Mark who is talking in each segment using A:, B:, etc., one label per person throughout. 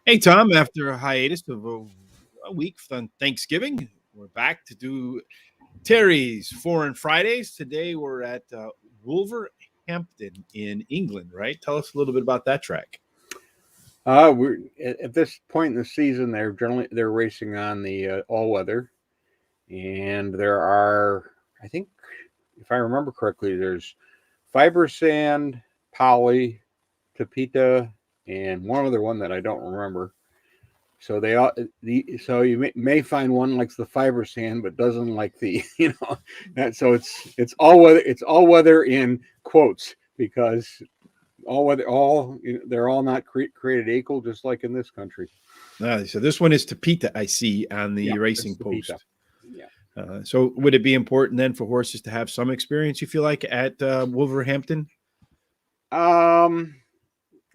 A: Hey, Tom, after a hiatus of a week on Thanksgiving, we're back to do Terry's Foreign Fridays. Today we're at Wolverhampton in England, right? Tell us a little bit about that track.
B: We're at this point in the season. They're racing on the all weather, and there are, I think, if I remember correctly, there's fiber sand, poly, tapita, and one other one that I don't remember. So they all so you may find one likes the fiber sand but doesn't like the that. So it's all weather. It's all weather in quotes because all weather they're all not created equal, just like in this country.
A: So this one is Tapita, I see, on the racing post.
B: Yeah.
A: So would it be important then for horses to have some experience, you feel like, at Wolverhampton?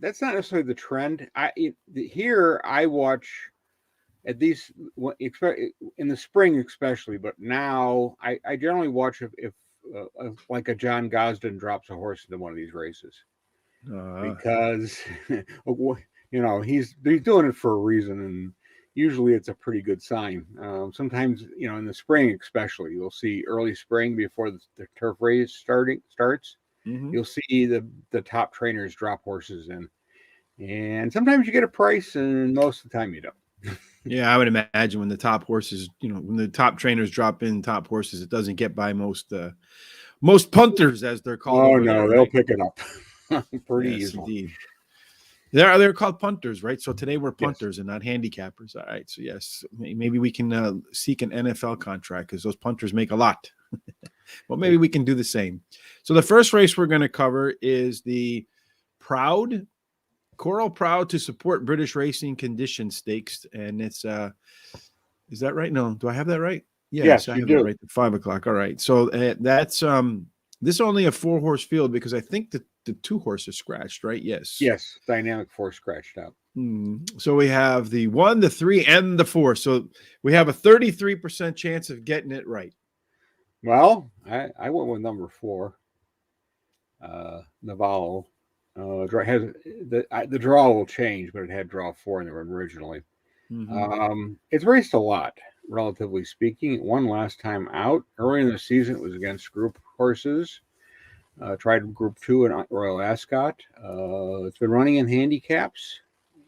B: That's not necessarily the trend. Here I watch at these in the spring especially, but now I generally watch if like a John Gosden drops a horse into one of these races because he's doing it for a reason, and usually it's a pretty good sign. Sometimes in the spring especially, you'll see early spring before the turf race starts.
A: Mm-hmm.
B: You'll see the top trainers drop horses in, and sometimes you get a price, and most of the time you don't.
A: Yeah, I would imagine when the top horses, when the top trainers drop in top horses, it doesn't get by most punters, as they're called.
B: Oh no, they'll pick it up pretty easily.
A: Indeed. They're called punters, right? So today we're punters and not handicappers. All right. So yes, maybe we can seek an NFL contract because those punters make a lot. Well, maybe we can do the same. So the first race we're going to cover is the Coral Proud to Support British Racing Condition Stakes, and it's is that right? No, do I have that right?
B: Yes,
A: I
B: you
A: have
B: do.
A: That right at 5 o'clock. All right. So that's this is only a 4-horse field because I think the 2 horses scratched, right? Yes.
B: Dynamic 4 scratched out.
A: So we have the 1, the 3, and the 4. So we have a 33% chance of getting it right.
B: Well, I went with number 4, Navallo. The draw will change, but it had draw 4 in there originally.
A: Mm-hmm.
B: It's raced a lot, relatively speaking. It won last time out. Early in the season, it was against group horses. Tried Group 2 in Royal Ascot. It's been running in handicaps,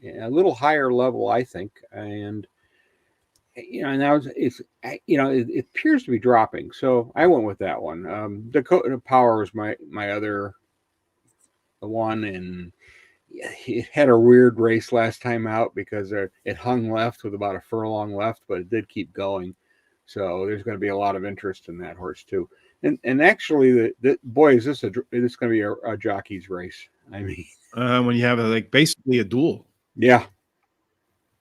B: a little higher level, I think, and now it appears to be dropping. So I went with that one. Dakota Power was my other one, and it had a weird race last time out because it hung left with about a furlong left, but it did keep going. So there's going to be a lot of interest in that horse too. And actually, is this going to be a jockey's race? I mean,
A: when you have basically a duel.
B: Yeah.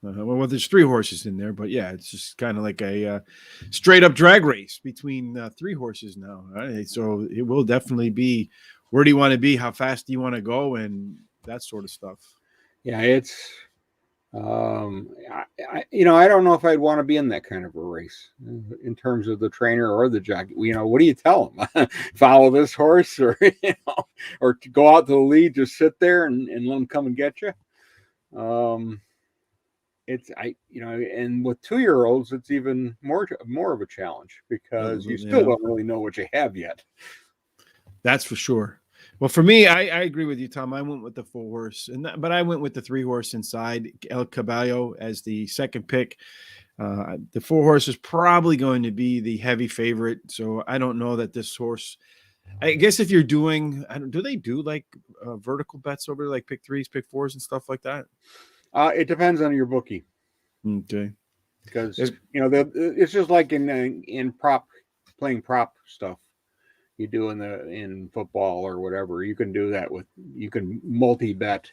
A: Well, there's 3 horses in there, but yeah, it's just kind of like a straight up drag race between 3 horses now. Right? So it will definitely be, where do you want to be? How fast do you want to go? And that sort of stuff.
B: Yeah, it's, I don't know if I'd want to be in that kind of a race in terms of the trainer or the jockey. What do you tell them? Follow this horse, or or to go out to the lead, just sit there and let them come and get you. And with 2-year-olds, it's even more of a challenge because you still don't really know what you have yet.
A: That's for sure. Well, for me, I agree with you, Tom. I went with the 4-horse, but I went with the 3-horse inside El Caballo as the second pick. The 4-horse is probably going to be the heavy favorite, so I don't know that this horse. I guess if you're doing, do they do vertical bets over like pick 3s, pick 4s, and stuff like that?
B: It depends on your bookie.
A: Okay.
B: Because it's just like in playing prop stuff you do in football or whatever. You can do that you can multi-bet.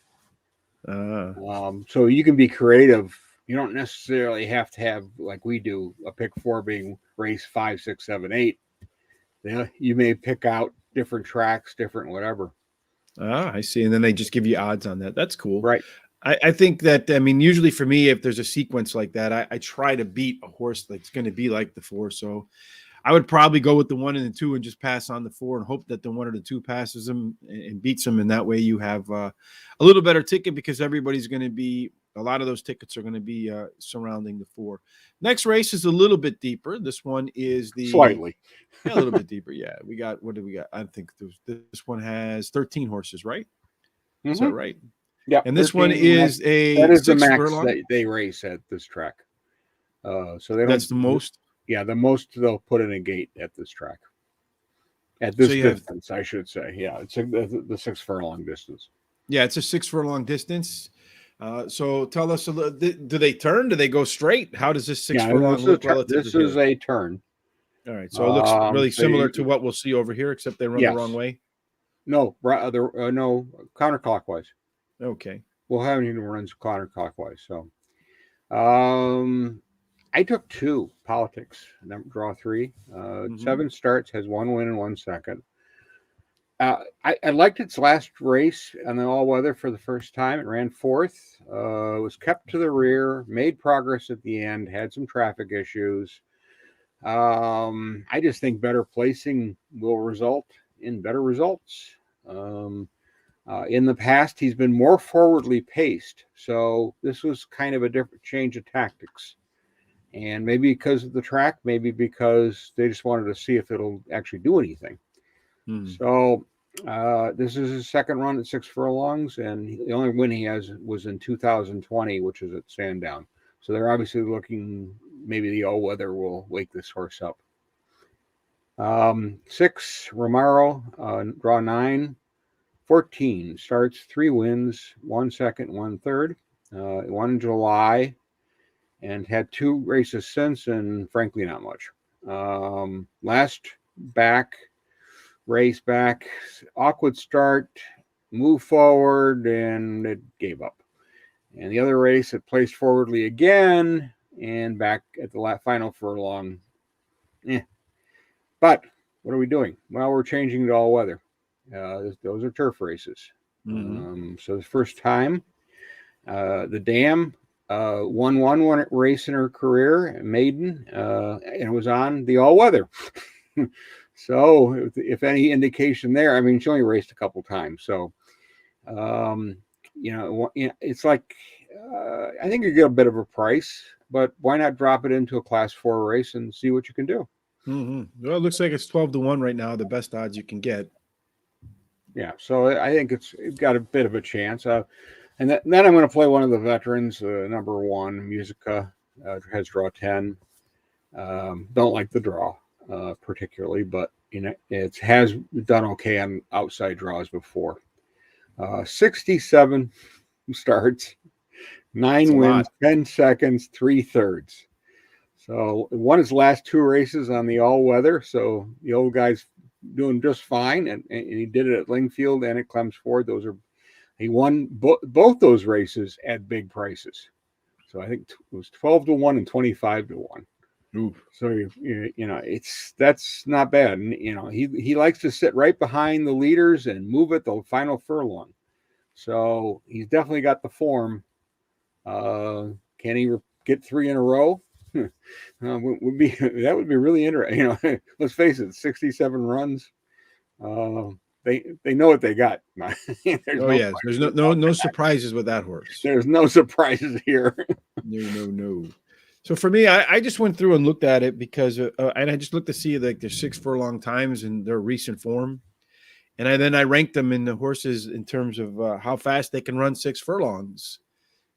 B: So you can be creative. You don't necessarily have to have, like we do, a pick 4 being race 5, 6, 7, 8. You may pick out different tracks, different whatever.
A: I see. And then they just give you odds on that. That's cool.
B: Right.
A: I think that, usually for me, if there's a sequence like that, I try to beat a horse that's going to be like the 4. So I would probably go with the 1 and the 2 and just pass on the 4 and hope that the 1 or the 2 passes them and beats them. And that way you have a little better ticket because everybody's going to be a lot of those tickets are going to be surrounding the 4. Next race is a little bit deeper. This one is
B: Slightly.
A: a little bit deeper. Yeah, we got, what do we got? I think this one has 13 horses, right? Is that right?
B: Yeah.
A: And this one
B: 13,
A: is
B: that
A: a
B: is the
A: 6
B: max
A: furlong.
B: that they race at this track. So they don't.
A: That's the most.
B: Yeah, the most they'll put in a gate at this track. At this distance, I should say. Yeah, it's the 6 furlong distance.
A: Yeah, it's a 6 furlong distance. So tell us a little. Do they turn? Do they go straight? How does this 6 furlong look relative?
B: This is a turn.
A: All right, so it looks really similar to what we'll see over here, except they run the wrong way.
B: No, no, counterclockwise.
A: Okay.
B: Wolverhampton runs counterclockwise. So, I took 2 politics. Draw 3. 7 starts, has 1 win and 1 second. I liked its last race on the all-weather for the first time. It ran 4th, was kept to the rear, made progress at the end, had some traffic issues. I just think better placing will result in better results. In the past, he's been more forwardly paced, so this was kind of a different change of tactics. And maybe because of the track, maybe because they just wanted to see if it'll actually do anything. So this is his second run at 6 furlongs, and the only win he has was in 2020, which is at Sandown. So they're obviously looking, maybe the all-weather will wake this horse up. 6, Romaro, draw 9. 14, starts, 3 wins, 1 second, 1 third. Won in July and had 2 races since, and frankly, not much. Last race back, awkward start, moved forward, and it gave up. And the other race, it placed forwardly again, and back at the final furlong. But what are we doing? Well, we're changing to all weather. Those are turf races. So the first time, the Dam won one race in her career, maiden, and it was on the all weather. So if any indication there, I mean, she only raced a couple times. So, it's like, I think you get a bit of a price, but why not drop it into a class 4 race and see what you can do?
A: Well, it looks like it's 12-1 right now, the best odds you can get.
B: Yeah, so I think it's got a bit of a chance. And then I'm going to play one of the veterans, number 1, Musica, has draw 10. Don't like the draw particularly, but it has done okay on outside draws before. 67 starts, 9 wins, 10 seconds, 3 thirds. So won his last 2 races on the all-weather, so the old guy's doing just fine, and he did it at Lingfield and at Chelmsford. He won both those races at big prices. So I think it was 12-1 and 25-1.
A: Oof.
B: So that's not bad. And he likes to sit right behind the leaders and move at the final furlong. So he's definitely got the form. Can he get 3 in a row? That would be really interesting. Let's face it, 67 runs. They know what they got.
A: There's no surprises with that horse.
B: There's no surprises here.
A: No. So for me, I just went through and looked at it because, and I just looked to see like their 6 furlong times and their recent form, and I ranked them in the horses in terms of how fast they can run 6 furlongs.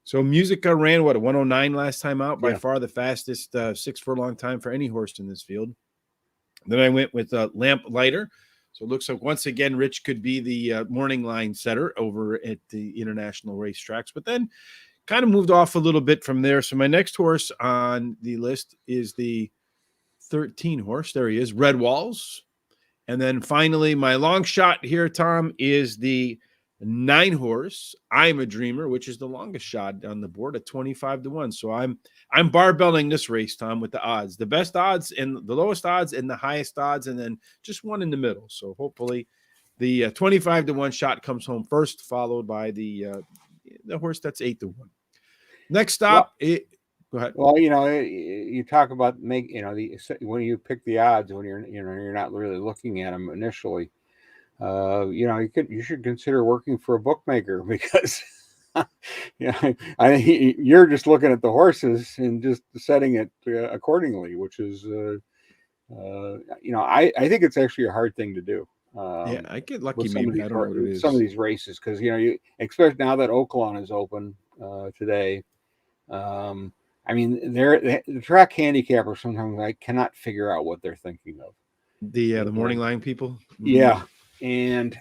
A: So Musica ran, 109 last time out, by far the fastest 6 furlong time for any horse in this field. Then I went with Lamp Lighter. So it looks like once again, Rich could be the morning line setter over at the international racetracks, but then kind of moved off a little bit from there. So my next horse on the list is the 13 horse. There he is, Red Walls. And then finally, my long shot here, Tom, is the 9 horse, I'm a Dreamer, which is the longest shot on the board at 25-1. So I'm barbelling this race, Tom, with the odds, the best odds and the lowest odds and the highest odds, and then just one in the middle. So hopefully the 25-1 shot comes home first, followed by the horse that's 8-1. Next stop, go ahead.
B: Well, you talk about when you pick the odds when you're not really looking at them initially. You should consider working for a bookmaker because Yeah, you're just looking at the horses and just setting it accordingly, which is, I think it's actually a hard thing to do.
A: Yeah, I get lucky
B: With some of
A: maybe.
B: these
A: I don't know what it
B: some of
A: is.
B: these races, because you especially now that Oaklawn is open today. I mean, the track handicappers sometimes I cannot figure out what they're thinking of.
A: The morning line people.
B: Yeah, and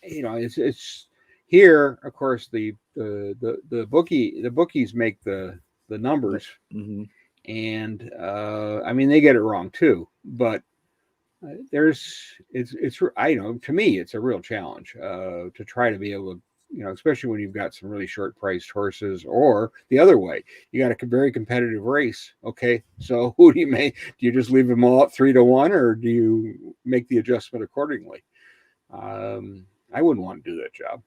B: it's here. Of course, the bookies make the numbers,
A: Mm-hmm.
B: and I mean they get it wrong too. But it's I know, to me it's a real challenge to try to be able to, especially when you've got some really short priced horses, or the other way, you got a very competitive race. Okay, so who do you make? Do you just leave them all at 3-1, or do you make the adjustment accordingly? I wouldn't want to do that job.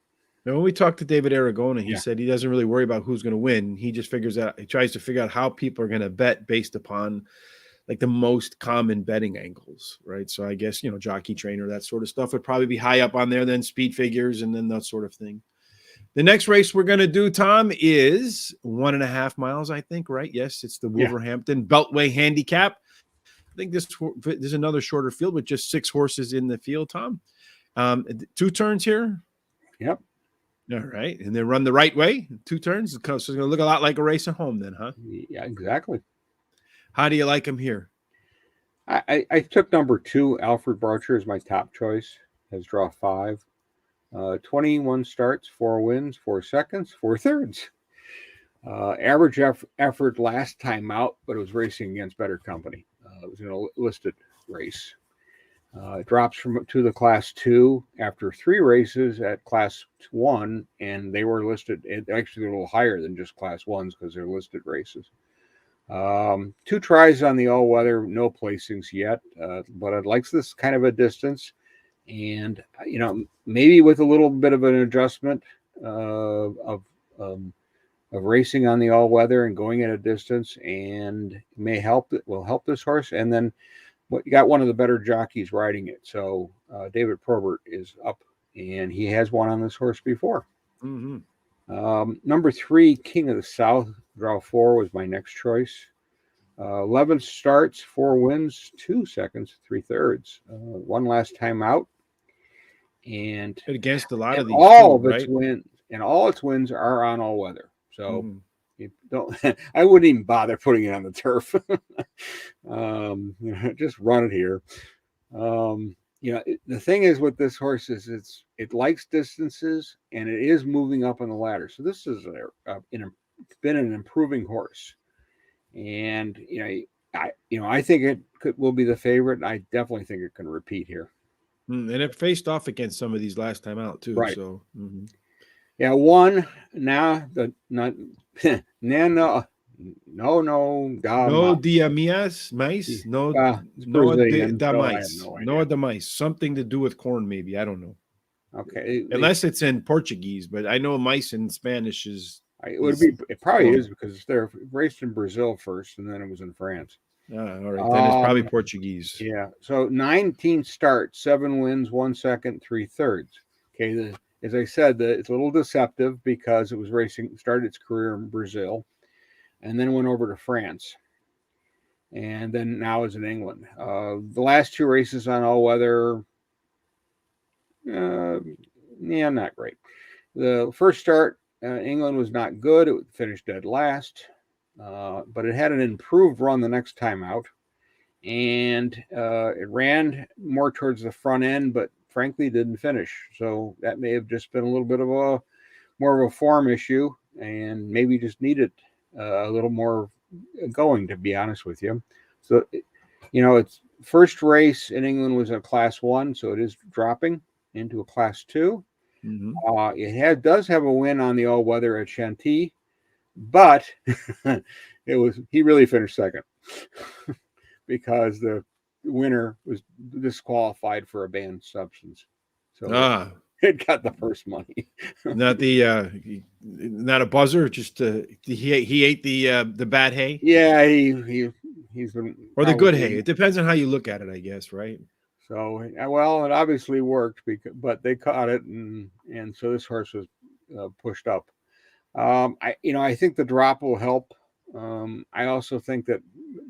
A: Now, when we talked to David Aragona, he
B: Yeah.
A: said he doesn't really worry about who's going to win. He just he tries to figure out how people are going to bet based upon like the most common betting angles, right? So I guess, jockey trainer, that sort of stuff would probably be high up on there, then speed figures and then that sort of thing. The next race we're going to do, Tom, is 1.5 miles, I think, right? Yes, it's the Wolverhampton Beltway Handicap. I think there's another shorter field with just 6 horses in the field, Tom. 2 turns here.
B: Yep.
A: All right. And then run the right way, 2 turns. So it's going to look a lot like a race at home then, huh?
B: Yeah, exactly.
A: How do you like him here?
B: I took number 2, Alfred Barcher, as my top choice. Has draw 5. 21 starts, 4 wins, 4 seconds, 4 thirds. Average effort last time out, but it was racing against better company. It was in a listed race. Drops to the class 2 after 3 races at class 1, and they were listed. Actually, they're a little higher than just class 1s because they're listed races. 2 tries on the all-weather, no placings yet, but it likes this kind of a distance, and maybe with a little bit of an adjustment of racing on the all-weather and going at a distance, and will help this horse. And then you got one of the better jockeys riding it, so David Probert is up, and he has won on this horse before.
A: Mm-hmm.
B: Number 3, King of the South, draw 4 was my next choice. 11 starts, 4 wins, 2 seconds, 3 thirds. One last time out, and
A: against a lot of these,
B: all
A: of
B: its wins are on all weather. So you don't. I wouldn't even bother putting it on the turf. Just run it here. The thing is with this horse is it likes distances, and it is moving up on the ladder. So this is been an improving horse, and I think it will be the favorite. I definitely think it can repeat here.
A: And it faced off against some of these last time out too.
B: Right.
A: So
B: yeah, one now the not no
A: Diamias mice da mice, something to do with corn, maybe, I don't know.
B: Okay,
A: unless it's in Portuguese, but I know mice in Spanish is.
B: It probably is, because they're raced in Brazil first, and then it was in France.
A: All right, then it's probably Portuguese.
B: Yeah. So 19 starts, 7 wins, 1 second, 3 thirds. Okay. As I said, it's a little deceptive because it was started its career in Brazil, and then went over to France, and then now is in England. The last 2 races on all weather, not great. The first start, England was not good. It finished dead last, but it had an improved run the next time out, and it ran more towards the front end, but frankly didn't finish. So that may have just been a little bit of more of a form issue, and maybe just needed a little more going, to be honest with you. So, its first race in England was a class 1, so it is dropping into a class 2.
A: Mm-hmm.
B: It does have a win on the all-weather at Chantilly, but he really finished second because the winner was disqualified for a banned substance. So it got the purse money.
A: Not a buzzer, just he ate the bad hay.
B: Yeah, he's been,
A: or the good hay. It depends on how you look at it, I guess, right?
B: So it obviously worked, but they caught it, and so this horse was pushed up. I think the drop will help. I also think that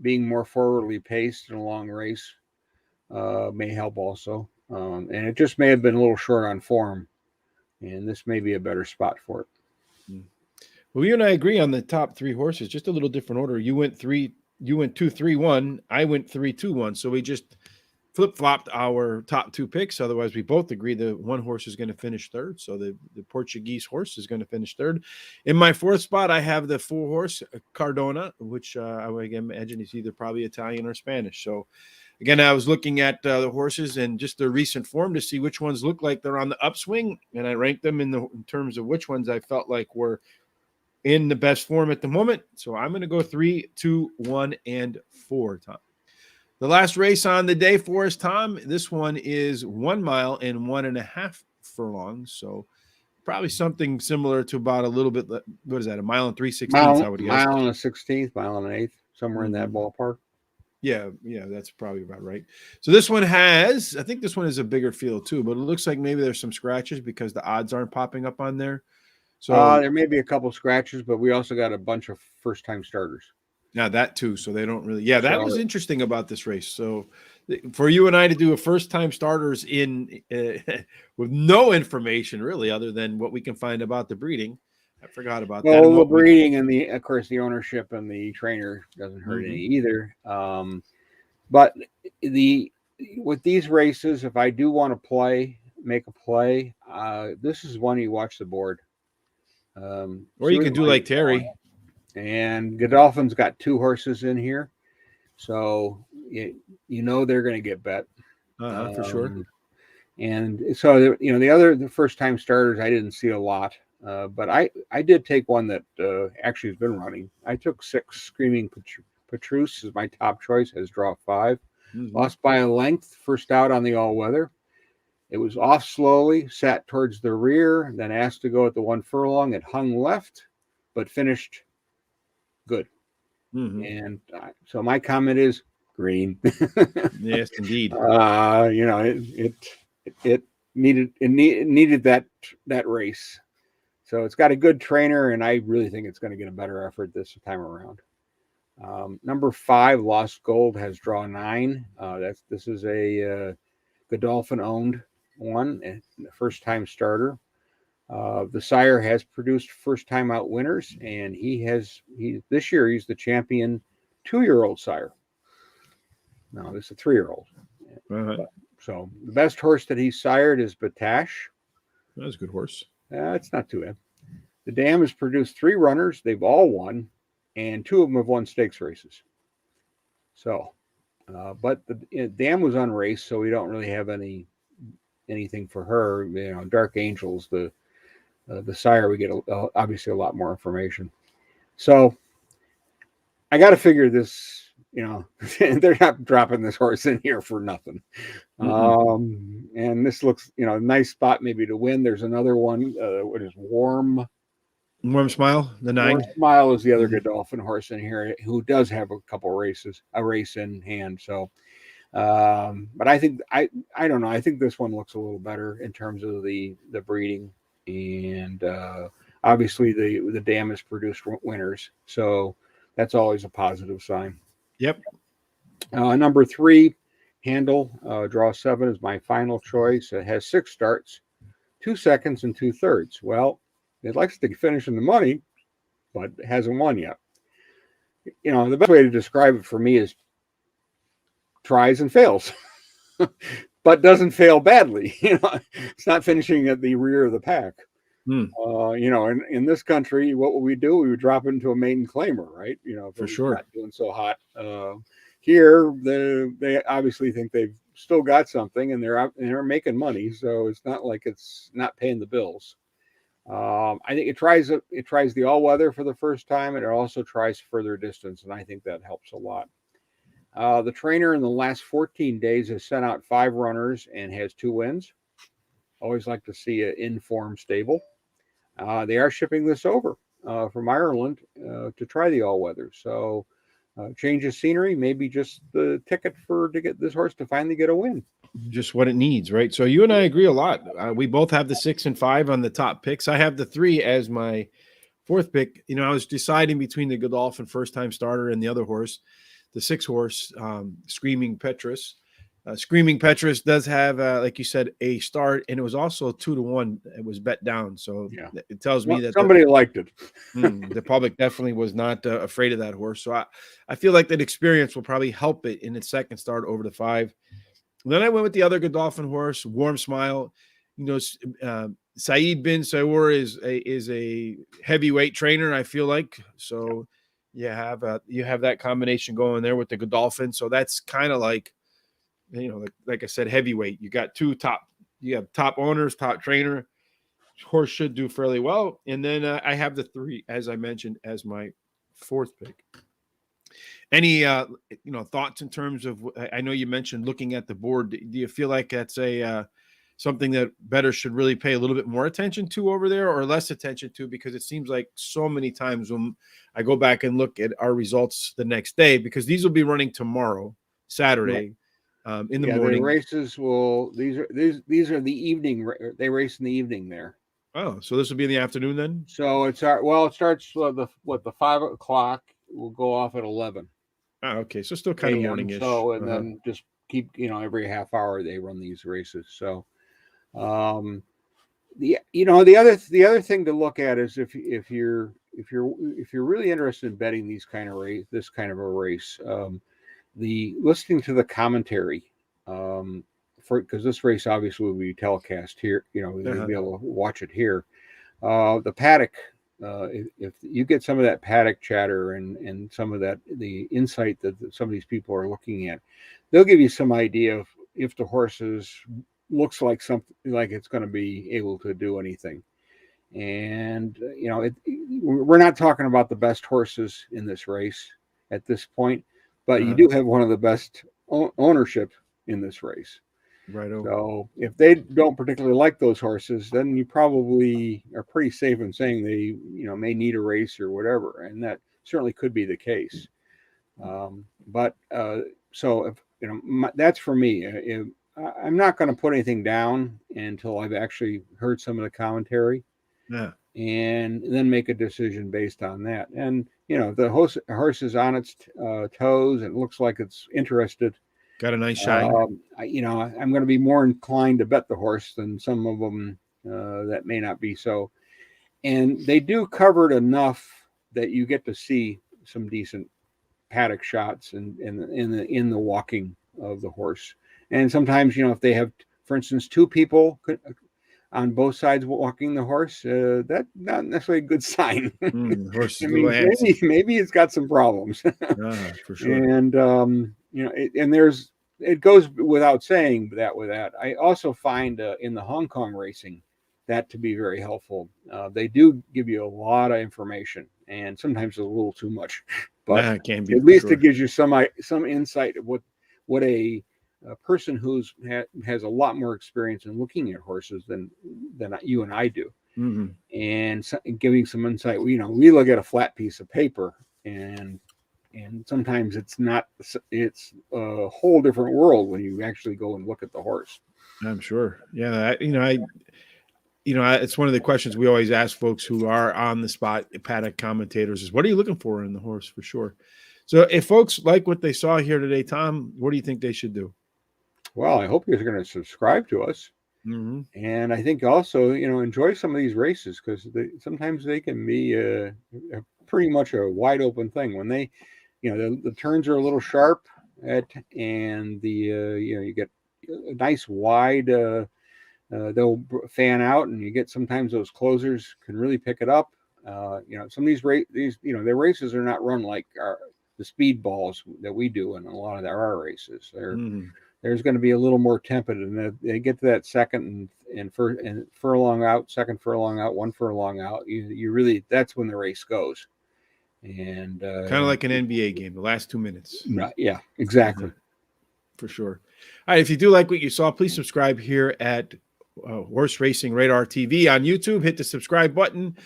B: being more forwardly paced in a long race may help also. And it just may have been a little short on form, and this may be a better spot for it.
A: Well, you and I agree on the top three horses, just a little different order. You went 2, 3, 1. I went 3, 2, 1. So we just flip-flopped our top two picks. Otherwise, we both agree the one horse is going to finish third. So the Portuguese horse is going to finish third. In my fourth spot, I have the 4 horse Cardona, which I would imagine is either probably Italian or Spanish. So again, I was looking at the horses and just their recent form to see which ones look like they're on the upswing, and I ranked them in terms of which ones I felt like were in the best form at the moment. So I'm going to go 3, 2, 1, and 4, Tom. The last race on the day for us, Tom, this one is 1 mile and 1.5 furlongs. So probably something similar to about a little bit, what is that, 1 mile and 3/16, I would guess.
B: Mile and a 16th, mile and an eighth, somewhere in that ballpark.
A: Yeah, that's probably about right. So this one I think this one is a bigger field too, but it looks like maybe there's some scratches because the odds aren't popping up on there. So
B: there may be a couple scratches, but we also got a bunch of first-time starters.
A: Now that too, so they don't really. Yeah, that was interesting about this race. So for you and I to do a first-time starters in with no information really, other than what we can find about the breeding, I forgot about that.
B: Well, the breeding and of course, the ownership and the trainer doesn't hurt any either. But with these races, if I do want to make a play, this is one you watch the board.
A: Or you can do like Terry.
B: And Godolphin's got 2 horses in here, so they're going to get bet
A: for sure.
B: And so the first time starters I didn't see a lot, but I did take one that actually has been running. I took 6 Screaming Petrus as my top choice, has draw 5, lost by a length, first out on the all weather. It was off slowly, sat towards the rear, then asked to go at the 1 furlong. It hung left, but finished good. And so my comment is green.
A: Yes, indeed.
B: It needed that race. So it's got a good trainer, and I really think it's going to get a better effort this time around. Number 5, Lost Gold, has draw 9. This is a Godolphin owned one, and the first time starter. The sire has produced first-time out winners, and this year he's the champion 2-year-old sire. No, this is a 3-year-old. So the best horse that he's sired is Batash.
A: That's a good horse.
B: It's not too bad. The dam has produced 3 runners. They've all won, and 2 of them have won stakes races. So, but the dam was unraced, so we don't really have anything for her. Dark Angels, the sire, we get obviously a lot more information. So I got to figure this, they're not dropping this horse in here for nothing. And this looks, a nice spot maybe to win. There's another one. What is Warm
A: Smile? The 9.
B: Warm Smile is the other Godolphin horse in here who does have a race in hand. So, but I think, I don't know. I think this one looks a little better in terms of the breeding. And obviously the dam has produced winners, so that's always a positive sign.
A: Yep.
B: Number 3, Handle, draw 7 is my final choice. It has 6 starts, 2 seconds, and 2/3. Well, it likes to finish in the money, but it hasn't won yet. The best way to describe it for me is tries and fails. But doesn't fail badly. It's not finishing at the rear of the pack. In this country, what would we do? We would drop it into a maiden claimer, right?
A: For sure.
B: Not doing so hot. Here, they obviously think they've still got something, and they're making money, so it's not like it's not paying the bills. I think it tries the all weather for the first time, and it also tries further distance, and I think that helps a lot. The trainer in the last 14 days has sent out 5 runners and has 2 wins. Always like to see an in-form stable. They are shipping this over from Ireland to try the all-weather. So change of scenery, maybe just the ticket to get this horse to finally get a win.
A: Just what it needs, right? So you and I agree a lot. We both have the 6 and 5 on the top picks. I have the 3 as my fourth pick, I was deciding between the Godolphin first-time starter and the other horse, the 6-horse, Screaming Petrus. Screaming Petrus does have, like you said, a start, and it was also 2-1. It was bet down, so it tells me that
B: somebody liked it.
A: The public definitely was not afraid of that horse. So I feel like that experience will probably help it in its second start over the 5. Then I went with the other Godolphin horse, Warm Smile. Saeed bin Saur is a heavyweight trainer, I feel like. So you have that combination going there with the Godolphin. So that's kind of like, like I said, heavyweight. You got you have top owners, top trainer. Horse should do fairly well. And then I have the 3, as I mentioned, as my fourth pick. Any thoughts in terms of, I know you mentioned looking at the board. Do you feel like that's something that bettors should really pay a little bit more attention to over there, or less attention to? Because it seems like so many times when I go back and look at our results the next day, because these will be running tomorrow, Saturday, in the morning.
B: The races these are the evening. They race in the evening there.
A: Oh, so this will be in the afternoon then?
B: So it starts the 5 o'clock will go off at 11.
A: Oh, okay. So still kind of morning-ish.
B: So, and then just keep, every half hour they run these races. So, the other thing to look at is if you're really interested in betting this kind of a race, the listening to the commentary, because this race obviously will be telecast here, you'll be able to watch it here. The paddock, if you get some of that paddock chatter and some of the insight that some of these people are looking at, they'll give you some idea of if the horses looks like something like it's going to be able to do anything. And we're not talking about the best horses in this race at this point, but you do have one of the best ownership in this race.
A: Right.
B: So if they don't particularly like those horses, then you probably are pretty safe in saying they, may need a race or whatever, and that certainly could be the case. So if that's for me. I'm not going to put anything down until I've actually heard some of the commentary, and then make a decision based on that. And the horse is on its toes and it looks like it's interested.
A: Got a nice shine.
B: I'm going to be more inclined to bet the horse than some of them that may not be so. And they do cover it enough that you get to see some decent paddock shots in the walking of the horse. And sometimes, if they have, for instance, 2 people on both sides walking the horse, that's not necessarily a good sign.
A: Horse
B: maybe it's got some problems.
A: For sure.
B: And it goes without saying that with that. I also find in the Hong Kong racing that to be very helpful. They do give you a lot of information, and sometimes a little too much, but at least it gives you some insight of what a person who's has a lot more experience in looking at horses than you and I do, and giving some insight. We look at a flat piece of paper, and sometimes it's a whole different world when you actually go and look at the horse.
A: I'm sure. Yeah. It's one of the questions we always ask folks who are on the spot paddock commentators is, what are you looking for in the horse, for sure? So if folks like what they saw here today, Tom, what do you think they should do?
B: Well, I hope you're going to subscribe to us. And I think also, enjoy some of these races, because sometimes they can be pretty much a wide open thing when they, the turns are a little sharp and you get a nice wide, they'll fan out, and you get sometimes those closers can really pick it up. Some of these their races are not run like the speed balls that we do in a lot of our races. There's going to be a little more tepid, and they get to that second and furlong out, second furlong out, 1 furlong out. You really, that's when the race goes. And
A: kind of like an NBA game, the last 2 minutes.
B: Yeah, exactly.
A: For sure. All right. If you do like what you saw, please subscribe here at Horse Racing Radar TV on YouTube. Hit the subscribe button.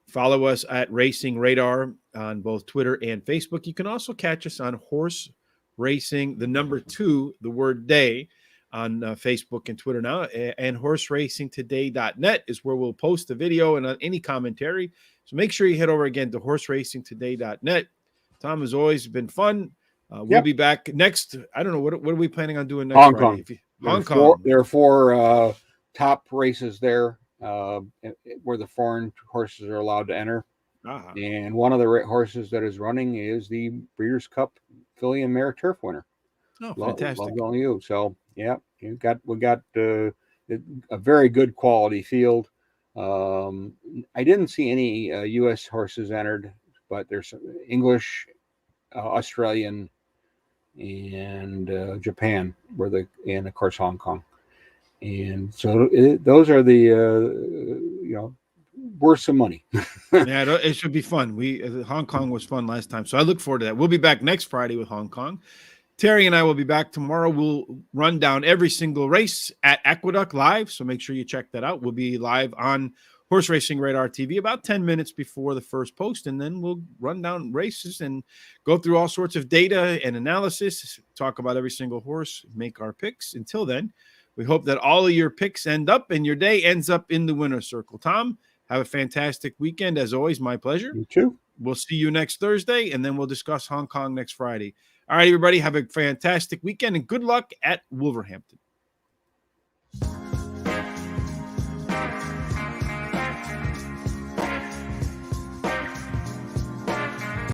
A: Follow us at Racing Radar on both Twitter and Facebook. You can also catch us on Horse Racing, the number 2, the word day, on Facebook and Twitter now, and horseracingtoday.net is where we'll post the video and any commentary. So make sure you head over again to horseracingtoday.net. Tom, has always been fun. We'll be back next. I don't know. What are we planning on doing next
B: Hong
A: Friday?
B: Kong.
A: Hong Kong.
B: There are four top races there where the foreign horses are allowed to enter. And one of the horses that is running is the Breeders' Cup filly and mare turf winner.
A: Oh, fantastic!
B: Love on you. So yeah, we got a very good quality field. I didn't see any U.S. horses entered, but there's some English, Australian, and Japan and of course Hong Kong. And so those are the worth some money.
A: Yeah, it should be fun. Hong Kong was fun last time, so I look forward to that. We'll be back next Friday with Hong Kong. Terry and I will be back tomorrow. We'll run down every single race at Aqueduct Live, so make sure you check that out. We'll be live on Horse Racing Radar TV about 10 minutes before the first post, and then we'll run down races and go through all sorts of data and analysis, talk about every single horse, make our picks. Until then, we hope that all of your picks end up and your day ends up in the winner's circle. Tom, have a fantastic weekend. As always, my pleasure.
B: You too.
A: We'll see you next Thursday, and then we'll discuss Hong Kong next Friday. All right, everybody, have a fantastic weekend, and good luck at Wolverhampton.